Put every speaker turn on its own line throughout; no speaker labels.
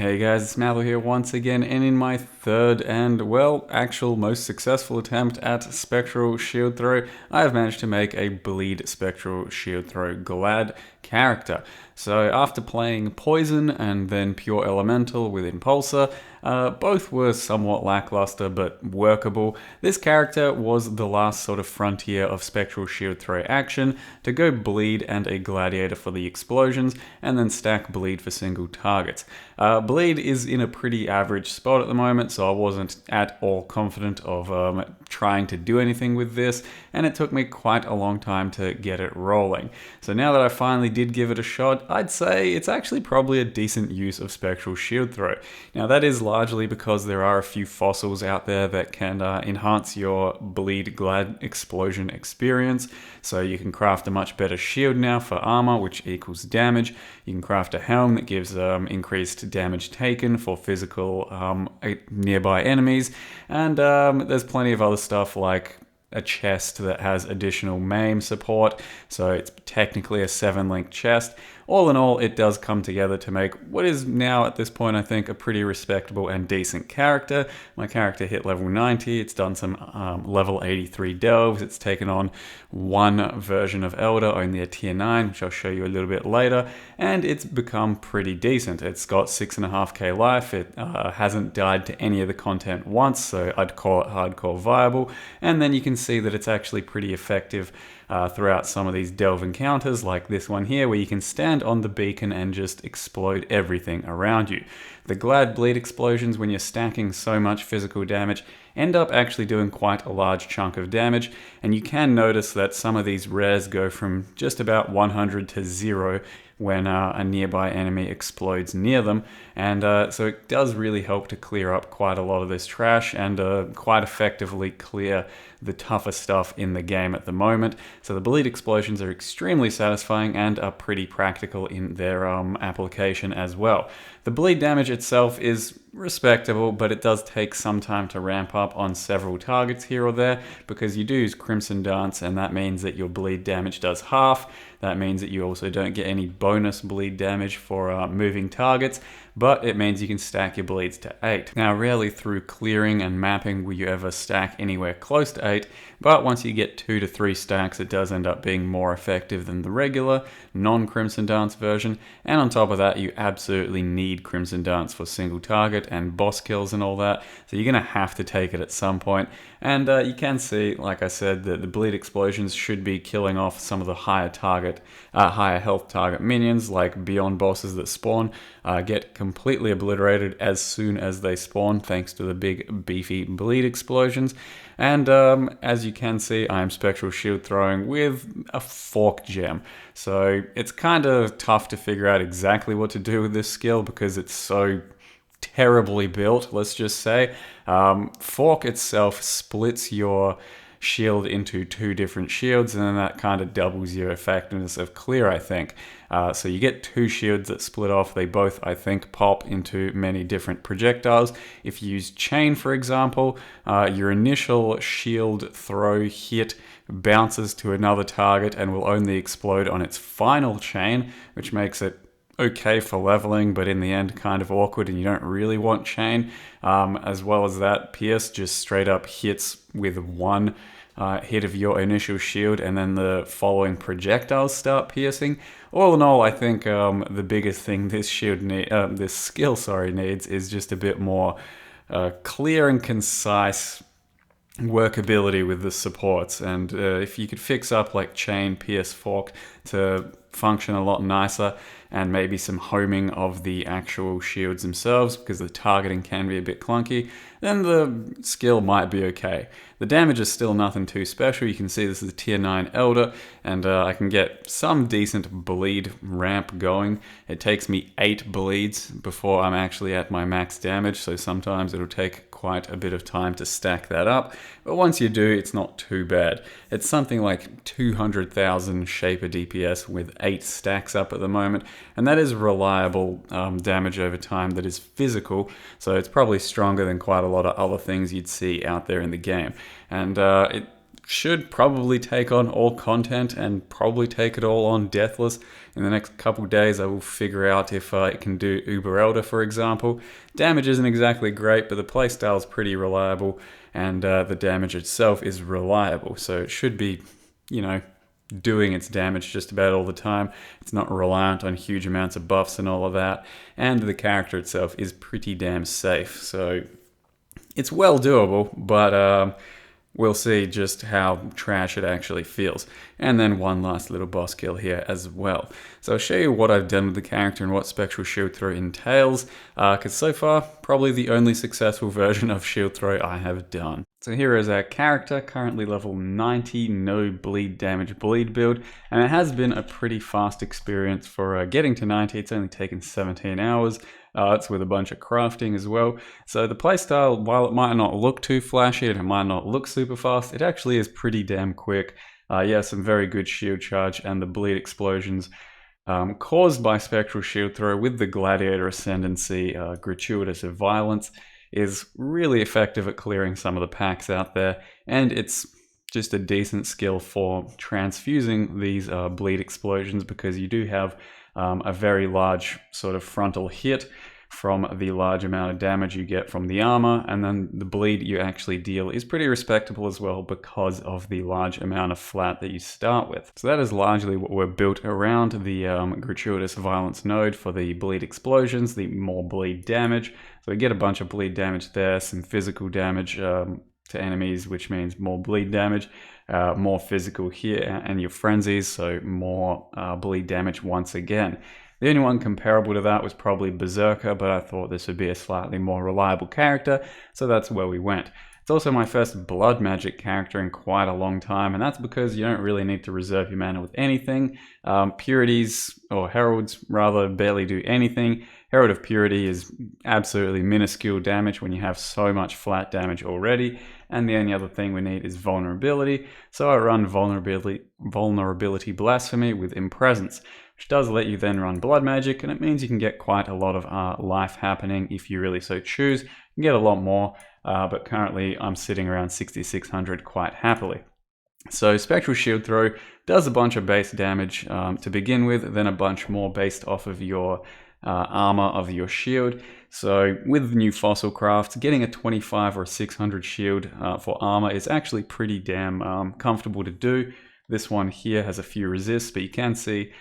Hey guys, it's Mallow here once again, and in my third and, well, actual most successful attempt at Spectral Shield Throw, I have managed to make a Bleed Spectral Shield Throw Glad character. So after playing Poison and then Pure Elemental with Impulsor, both were somewhat lackluster but workable. This character was the last sort of frontier of Spectral Shield Throw action to go Bleed and a Gladiator for the explosions, and then stack Bleed for single targets. Bleed is in a pretty average spot at the moment, so I wasn't at all confident of trying to do anything with this, and it took me quite a long time to get it rolling. So now that I finally did give it a shot, I'd say it's actually probably a decent use of Spectral Shield Throw. Now that is largely because there are a few fossils out there that can enhance your Bleed Glad explosion experience, so you can craft a much better shield now for armor, which equals damage. You can craft a helm that gives increased damage taken for physical nearby enemies, and there's plenty of other stuff like a chest that has additional MAME support, so it's technically a 7-link chest. All in all, it does come together to make what is now at this point, I think, a pretty respectable and decent character. My character hit level 90, it's done some level 83 delves, it's taken on one version of Elder, only a tier 9, which I'll show you a little bit later, and it's become pretty decent. It's got 6.5k life, it hasn't died to any of the content once, so I'd call it hardcore viable, and then you can see that it's actually pretty effective throughout some of these delve encounters like this one here, where you can stand on the beacon and just explode everything around you. The Glad Bleed explosions, when you're stacking so much physical damage, end up actually doing quite a large chunk of damage, and you can notice that some of these rares go from just about 100 to 0 when a nearby enemy explodes near them, and so it does really help to clear up quite a lot of this trash and quite effectively clear the tougher stuff in the game at the moment. So the Bleed explosions are extremely satisfying and are pretty practical in their application as well. The bleed damage itself is respectable, but it does take some time to ramp up on several targets here or there, because you do use Crimson Dance, and that means that your bleed damage does half. That means that you also don't get any bonus bleed damage for moving targets, but it means you can stack your bleeds to 8. Now, rarely through clearing and mapping will you ever stack anywhere close to 8, but once you get 2 to 3 stacks, it does end up being more effective than the regular non-Crimson Dance version, and on top of that, you absolutely need Crimson Dance for single target and boss kills and all that, so you're going to have to take it at some point. And you can see, like I said, that the bleed explosions should be killing off some of the higher health target minions, like beyond bosses that spawn, get completely obliterated as soon as they spawn, thanks to the big beefy bleed explosions. And as you can see, I am Spectral Shield Throwing with a Fork gem. So it's kind of tough to figure out exactly what to do with this skill because it's so terribly built, let's just say. Fork itself splits your shield into 2 different shields, and then that kind of doubles your effectiveness of clear, I think. So you get 2 shields that split off. They both, I think, pop into many different projectiles. If you use chain, for example, your initial shield throw hit bounces to another target and will only explode on its final chain, which makes it okay for leveling, but in the end kind of awkward, and you don't really want chain. As well as that, Pierce just straight up hits with 1 hit of your initial shield, and then the following projectiles start piercing. All in all, I think the biggest thing this skill needs is just a bit more clear and concise workability with the supports, and if you could fix up like chain, pierce, fork to function a lot nicer, and maybe some homing of the actual shields themselves, because the targeting can be a bit clunky, then the skill might be okay. The damage is still nothing too special. You can see this is a tier 9 Elder, and I can get some decent bleed ramp going. It takes me 8 bleeds before I'm actually at my max damage, so sometimes it'll take quite a bit of time to stack that up, but once you do, it's not too bad. It's something like 200,000 Shaper DPS with 8 stacks up at the moment, and that is reliable damage over time that is physical, so it's probably stronger than quite a lot of other things you'd see out there in the game. And should probably take on all content and probably take it all on deathless. In the next couple days, I will figure out if it can do Uber Elder, for example. Damage isn't exactly great, but the playstyle is pretty reliable, and the damage itself is reliable, so it should be, doing its damage just about all the time. It's not reliant on huge amounts of buffs and all of that, and the character itself is pretty damn safe, so it's well doable, but we'll see just how trash it actually feels. And then one last little boss kill here as well. So I'll show you what I've done with the character and what Spectral Shield Throw entails, because so far, probably the only successful version of Shield Throw I have done. So here is our character, currently level 90, no bleed damage bleed build, and it has been a pretty fast experience for getting to 90. It's only taken 17 hours. It's with a bunch of crafting as well. So the playstyle, while it might not look too flashy and it might not look super fast, it actually is pretty damn quick. Yeah, some very good shield charge, and the bleed explosions caused by Spectral Shield Throw with the Gladiator Ascendancy, gratuitous violence, is really effective at clearing some of the packs out there, and it's just a decent skill for transfusing these bleed explosions, because you do have a very large sort of frontal hit from the large amount of damage you get from the armor, and then the bleed you actually deal is pretty respectable as well because of the large amount of flat that you start with. So that is largely what we're built around, the gratuitous violence node for the bleed explosions, the more bleed damage. So we get a bunch of bleed damage there, some physical damage to enemies, which means more bleed damage, more physical here, and your frenzies, so more bleed damage once again. The only one comparable to that was probably Berserker, but I thought this would be a slightly more reliable character, so that's where we went. It's also my first blood magic character in quite a long time, and that's because you don't really need to reserve your mana with anything. Purities, or Heralds rather, barely do anything. Herald of Purity is absolutely minuscule damage when you have so much flat damage already, and the only other thing we need is Vulnerability, so I run Vulnerability Blasphemy with Impresence, which does let you then run blood magic, and it means you can get quite a lot of life happening if you really so choose. You can get a lot more, but currently I'm sitting around 6600 quite happily. So Spectral Shield Throw does a bunch of base damage to begin with, then a bunch more based off of your armor of your shield. So with new fossil crafts, getting a 25 or 600 shield for armor is actually pretty damn comfortable to do. This one here has a few resists, but you can see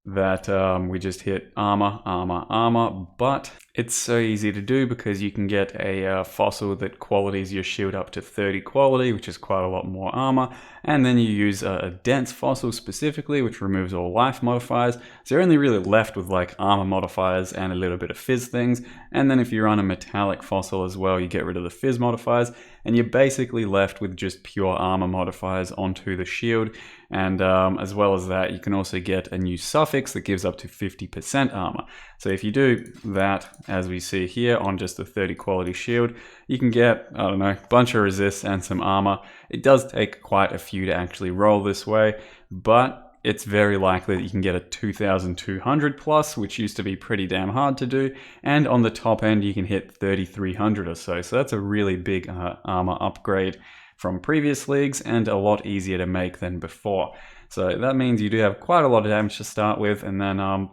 that we just hit armor, armor, armor, but it's so easy to do because you can get a fossil that qualities your shield up to 30 quality, which is quite a lot more armor, and then you use a dense fossil specifically, which removes all life modifiers, so you're only really left with like armor modifiers and a little bit of fizz things, and then if you run a metallic fossil as well, you get rid of the fizz modifiers, and you're basically left with just pure armor modifiers onto the shield. And as well as that, you can also get a new suffix that gives up to 50% armor. So if you do that, as we see here on just a 30 quality shield, you can get, I don't know, a bunch of resists and some armor. It does take quite a few to actually roll this way, but it's very likely that you can get a 2200 plus, which used to be pretty damn hard to do. And on the top end, you can hit 3300 or so. So that's a really big armor upgrade from previous leagues, and a lot easier to make than before. So that means you do have quite a lot of damage to start with, and then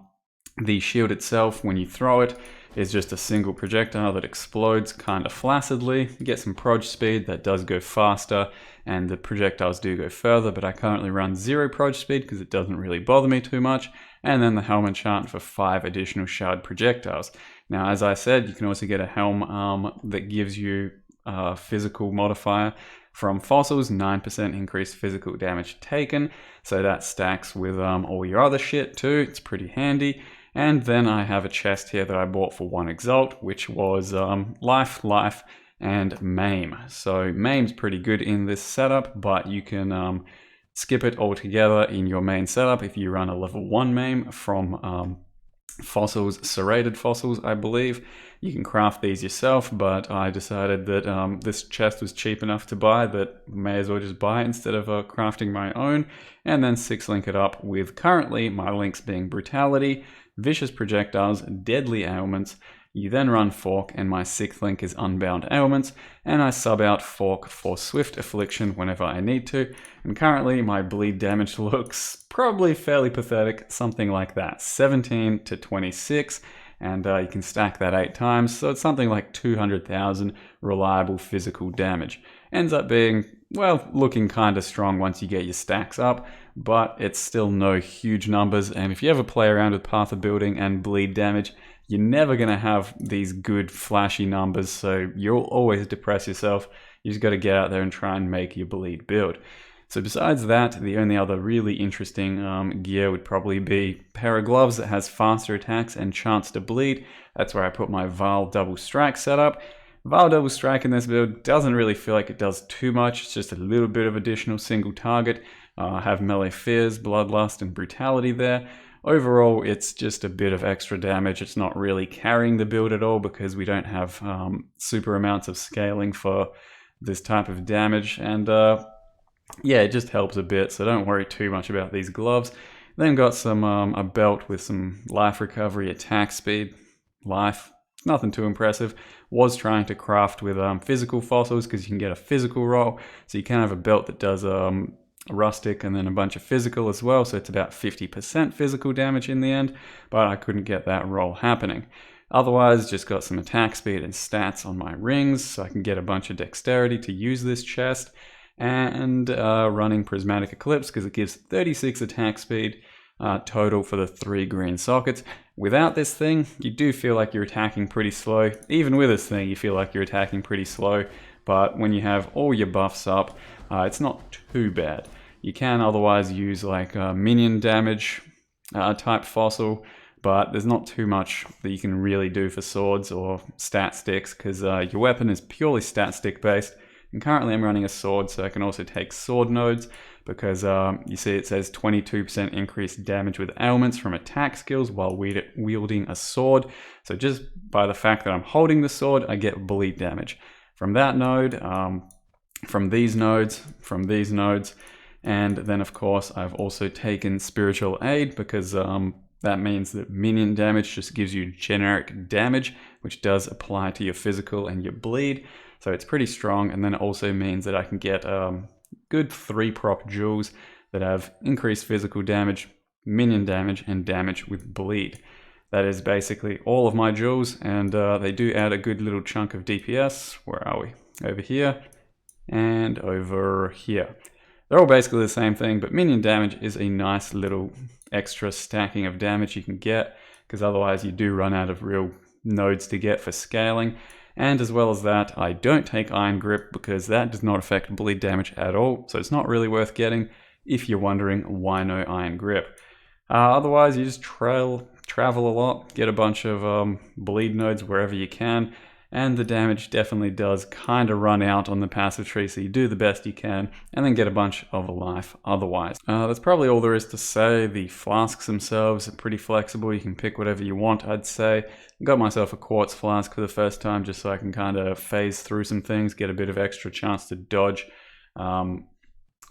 the shield itself, when you throw it, is just a single projectile that explodes kind of flaccidly. You get some proj speed that does go faster, and the projectiles do go further, but I currently run 0 proj speed because it doesn't really bother me too much, and then the helm enchant for 5 additional shard projectiles. Now, as I said, you can also get a helm that gives you a physical modifier from fossils, 9% increased physical damage taken, so that stacks with all your other shit too. It's pretty handy. And then I have a chest here that I bought for 1 exalt, which was life, and maim. So maim's pretty good in this setup, but you can skip it altogether in your main setup if you run a level 1 maim from fossils, serrated fossils, I believe. You can craft these yourself, but I decided that this chest was cheap enough to buy that may as well just buy it instead of crafting my own, and then 6-link it up with currently my links being Brutality, Vicious Projectiles, Deadly Ailments, You then run Fork, and my 6th link is Unbound Ailments, and I sub out Fork for Swift Affliction whenever I need to. And currently my bleed damage looks probably fairly pathetic, something like that, 17 to 26. And you can stack that 8 times, so it's something like 200,000 reliable physical damage. Ends up being, well, looking kind of strong once you get your stacks up, but it's still no huge numbers. And if you ever play around with Path of Building and bleed damage, you're never going to have these good flashy numbers, so you'll always depress yourself. You just got to get out there and try and make your bleed build. So besides that, the only other really interesting gear would probably be a pair of gloves that has faster attacks and chance to bleed. That's where I put my Vile Double Strike setup. Vile Double Strike in this build doesn't really feel like it does too much. It's just a little bit of additional single target. I have Melee Fears, Bloodlust, and Brutality there. Overall, it's just a bit of extra damage. It's not really carrying the build at all because we don't have super amounts of scaling for this type of damage. And yeah, it just helps a bit, so don't worry too much about these gloves. Then got some a belt with some life recovery, attack speed, life. Nothing too impressive. Was trying to craft with physical fossils because you can get a physical roll. So you can have a belt that does rustic and then a bunch of physical as well. So it's about 50% physical damage in the end, but I couldn't get that roll happening. Otherwise, just got some attack speed and stats on my rings, so I can get a bunch of dexterity to use this chest. And running Prismatic Eclipse because it gives 36 attack speed total for the 3 green sockets. Without this thing, you do feel like you're attacking pretty slow. Even with this thing, you feel like you're attacking pretty slow. But when you have all your buffs up, it's not too bad. You can otherwise use like minion damage type fossil, but there's not too much that you can really do for swords or stat sticks because your weapon is purely stat stick based. And currently I'm running a sword, so I can also take sword nodes because you see it says 22% increased damage with ailments from attack skills while wielding a sword. So just by the fact that I'm holding the sword, I get bleed damage. From that node, from these nodes, and then of course I've also taken Spiritual Aid because that means that minion damage just gives you generic damage, which does apply to your physical and your bleed. So it's pretty strong, and then it also means that I can get good 3 proc jewels that have increased physical damage, minion damage, and damage with bleed. That is basically all of my jewels, and they do add a good little chunk of DPS. Where are we? Over here, and over here. They're all basically the same thing, but minion damage is a nice little extra stacking of damage you can get, because otherwise you do run out of real nodes to get for scaling. And as well as that, I don't take Iron Grip because that does not affect bleed damage at all, so it's not really worth getting if you're wondering why no Iron Grip. Otherwise, you just travel a lot, get a bunch of bleed nodes wherever you can, and the damage definitely does kind of run out on the passive tree, so you do the best you can, and then get a bunch of life otherwise. That's probably all there is to say. The flasks themselves are pretty flexible. You can pick whatever you want, I'd say. Got myself a quartz flask for the first time just so I can kind of phase through some things, get a bit of extra chance to dodge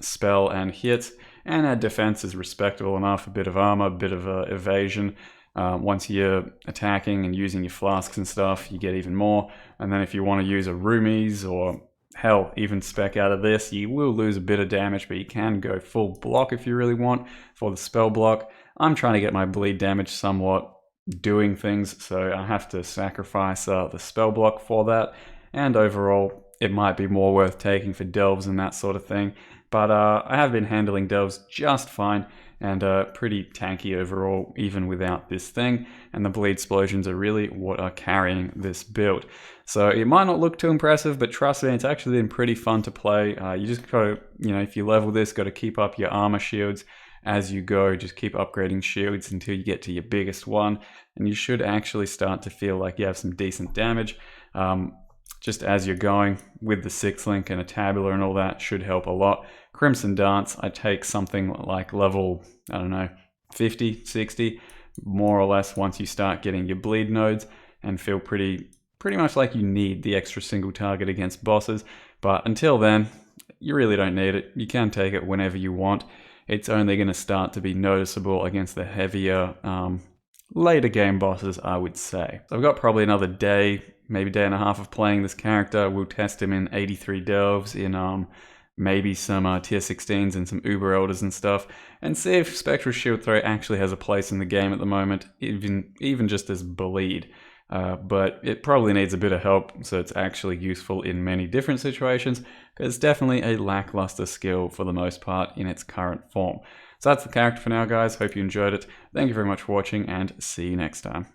spell and hits, and our defense is respectable enough, a bit of armor, a bit of evasion. Once you're attacking and using your flasks and stuff, you get even more. And then if you want to use a Roomies or hell, even spec out of this, you will lose a bit of damage, but you can go full block if you really want for the spell block. I'm trying to get my bleed damage somewhat doing things, so I have to sacrifice the spell block for that. And overall, it might be more worth taking for delves and that sort of thing. But I have been handling delves just fine, and pretty tanky overall, even without this thing. And the bleed explosions are really what are carrying this build. So it might not look too impressive, but trust me, it's actually been pretty fun to play. You just gotta, if you level this, gotta keep up your armor shields as you go. Just keep upgrading shields until you get to your biggest one, and you should actually start to feel like you have some decent damage. Just as you're going with the 6th link and a tabular and all that should help a lot. Crimson Dance, I take something like level, 50, 60, more or less once you start getting your bleed nodes, and feel pretty much like you need the extra single target against bosses. But until then, you really don't need it. You can take it whenever you want. It's only going to start to be noticeable against the heavier later game bosses, I would say. So I've got probably another day, maybe day and a half of playing this character. We'll test him in 83 delves, in maybe some tier 16s and some Uber Elders and stuff, and see if Spectral Shield Throw actually has a place in the game at the moment, even just as bleed. But it probably needs a bit of help, so it's actually useful in many different situations, because it's definitely a lackluster skill for the most part in its current form. So that's the character for now, guys. Hope you enjoyed it. Thank you very much for watching, and see you next time.